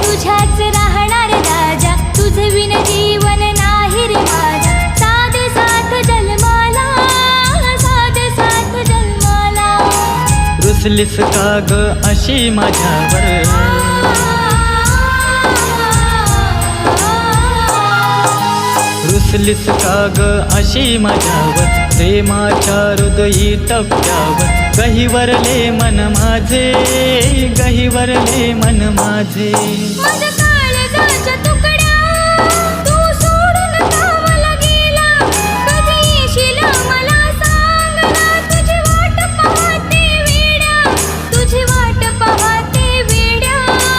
तुझ्याच राहणार राजा, तुझ विन जीवन नाही रे माझा. साधे साथ जन्माला, साधे साथ जन्माला. रुसलीस का ग अशी माझ्यावर, रुसलीस का ग अशी माझ्यावर. प्रेमाच्या हृदयी टप्प्यावर गहिवरले मन माझे, गहिवरले मन माझे. माझ्या काळजाच्या तुकड्या